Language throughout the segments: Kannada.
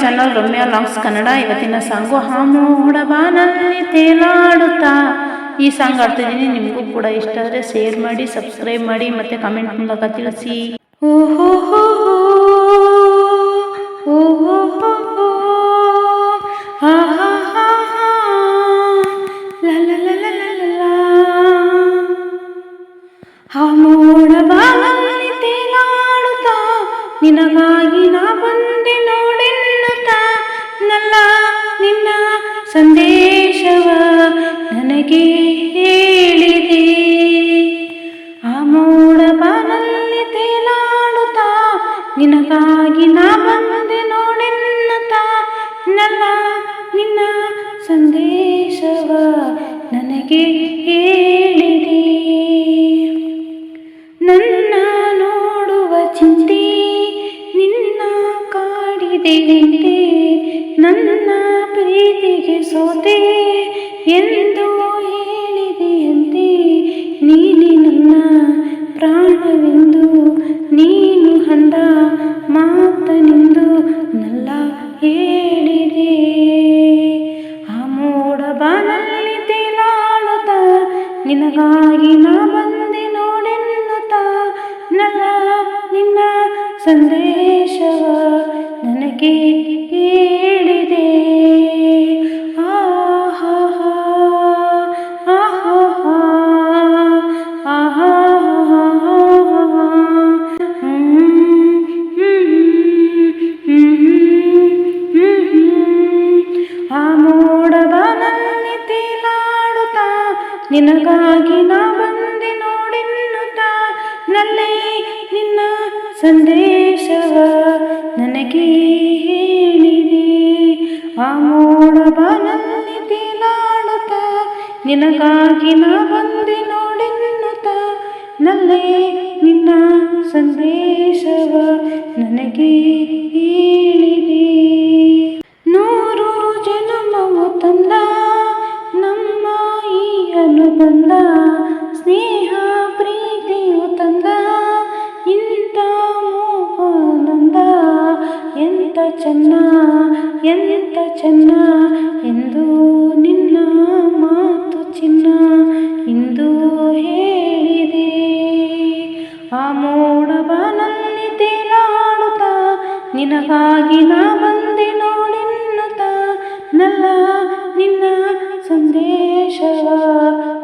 ಚಾನಲ್ ರಮ್ಯಾ ಲಾಂಗ್ಸ್ ಕನ್ನಡ. ಇವತ್ತಿನ ಸಾಂಗು ಹಾಮೋಡ ಬಾನಲ್ಲಿ ತೇಲಾಡುತ್ತಾ. ಈ ಸಾಂಗ್ ಆಡ್ತಿದ್ದೀನಿ. ನಿಮಗೂ ಕೂಡ ಇಷ್ಟ ಆದರೆ ಶೇರ್ ಮಾಡಿ, ಸಬ್ಸ್ಕ್ರೈಬ್ ಮಾಡಿ ಮತ್ತು ಕಮೆಂಟ್ ಮೂಲಕ ತಿಳಿಸಿ. ಓಹೋ ಹೋ ಓಹೋ ಹೋ ಆಹಾ ಹಾ ಲ ಲ ಲ ಲ ಲ ಲ. ಹಾಮೋಡ ಬಾನಲ್ಲಿ ತೇಲಾಡುತ್ತಾ, ನಿನಗಾಗಿ ನಾ ಬಂದೆ ನೋಡೆನ್ನುತ್ತಾ. ನಲ್ಲ ನಿನ್ನ ಸಂದೇಶವ ನನಗೆ ಹೇಳಿದೆ. ಆ ಮೋಡ ಬಾನಲ್ಲಿ ತೇಲಾಡುತ್ತಾ, ನಿನಗಾಗಿ ನಾ ಬಂದೆ ನೋಡೆನ್ನುತ್ತಾ. ನಲ್ಲ ನಿನ್ನ ಸಂದೇಶವ ನನಗೆ ಹೇಳಿದೆ. ನನ್ನ ನೋಡುವ ಚಿಂತೆ ನಿನ್ನ ಕಾಡಿದೆಯಂತೆ. ನನ್ನ ಪ್ರೀತಿಗೆ ಸೋತೆ ಎಂದು ಹೇಳಿದೆಯಂತೆ. ನೀನೆ ನನ್ನ ಪ್ರಾಣವೆಂದು ನೀನು ಅಂದ ಮಾತನೆಂದು ನಲ್ಲ ಹೇಳಿದೆ. ಆ ಮೋಡ ಬಾನಲ್ಲಿ ತೇಲಾಡುತ್ತಾ, ನಿನಗಾಗಿ ನಾ ಬಂದೆ ನೋಡೆನ್ನುತ್ತಾ. ನಲ್ಲ ನಿನ್ನ ಸಂದೇಶವ ನನಗೆ ಹೇಳಿದೆ. ಆಹಾ ಆಹಾ ಆಹಾ ಆ ಮೋಡ ಬಾನಲ್ಲಿ ತೇಲಾಡುತ್ತಾ, ನಿನಗಾಗಿ ನಾ ಬಂದೆ ನೋಡೆನ್ನುತ್ತಾ. ನಲ್ಲೇ ನಿನ್ನ ಸಂದೇಶವ ನನಗೆ ಹೇಳಿದೆ. ಆ ಮೋಡ ಬಾನಲ್ಲಿ ತೇಲಾಡುತ್ತಾ, ನಿನಗಾಗಿ ನಾ ಬಂದೆ ನೋಡೆನ್ನುತ್ತಾ. ನಲ್ಲೇ ನಿನ್ನ ಸಂದೇಶವ ನನಗೆ ಹೇಳಿದೆ. ನೂರು ಜನ್ಮವು ತಂದ ನಮ್ಮ ಈ ಅನುಬಂಧ, ಸ್ನೇಹ ಪ್ರೀತಿಯು ತಂದ ಇಂಥ ಮೋಹಾನಂದ. ಎಂತ ಚೆನ್ನ ಎಂತ ಚೆನ್ನ ಎಂದು ನಿನ್ನ ಮಾತು ಚಿನ್ನ ಇಂದು ಹೇಳಿದೆ. ಆ ಮೋಡ ಬಾನಲ್ಲಿ ತೇಲಾಡುತ್ತಾ, ನಿನಗಾಗಿ ನಾ ಬಂದೆ ನೋಡೆನ್ನುತ್ತಾ. ನಲ್ಲ ನಿನ್ನ ಸಂದೇಶವ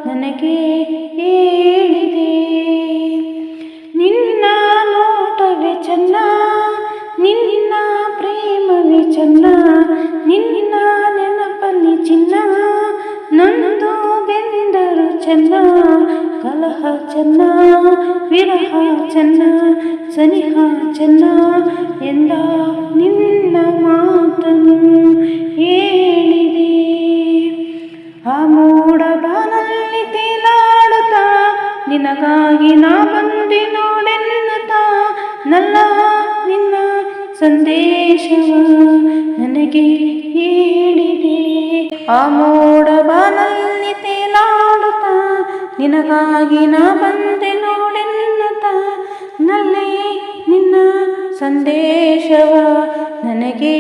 ನನಗೆ ಹೇಳಿದೆ. ನಿನ್ನ ನೋಟವೇ ಚೆನ್ನ, ನಿನ್ನ ಪ್ರೇಮವೇ ಚೆನ್ನ. ನಿನ್ನ ನೆನಪಲ್ಲಿ ಚಿನ್ನ ನಂದು ಬೆಂದರು ಚೆನ್ನ. ಕಲಹ ಚೆನ್ನ, ವಿರಹ ಚೆನ್ನ, ಸನಿಹ ಚೆನ್ನ ಎಂದ ನಿನ್ನ ಮಾತನು ಹೇಳಿದೆ. ಆ ಮೋಡ ಬಾನಲ್ಲಿ ತೇಲಾಡುತ್ತಾ, ನಿನಗಾಗಿ ನಾ ಬಂದೆ ನೋಡೆನ್ನುತ್ತಾ. ನಲ್ಲ ನಿನ್ನ ಸಂದೇಶವ ನನಗೆ ಹೇಳಿದೆ. ಆ ಮೋಡ ಬಾನಲ್ಲಿ ತೇಲಾಡುತ್ತಾ, ನಿನಗಾಗಿ ನಾ ಬಂದೆ ನೋಡೆನ್ನುತ್ತಾ. ನಲ್ಲೇ ನಿನ್ನ ಸಂದೇಶವ ನನಗೆ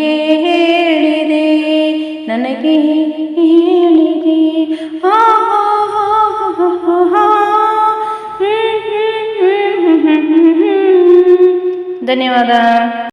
ಹೇಳಿದೆ, ನನಗೆ ಹೇಳಿದೆ. ಧನ್ಯವಾದ.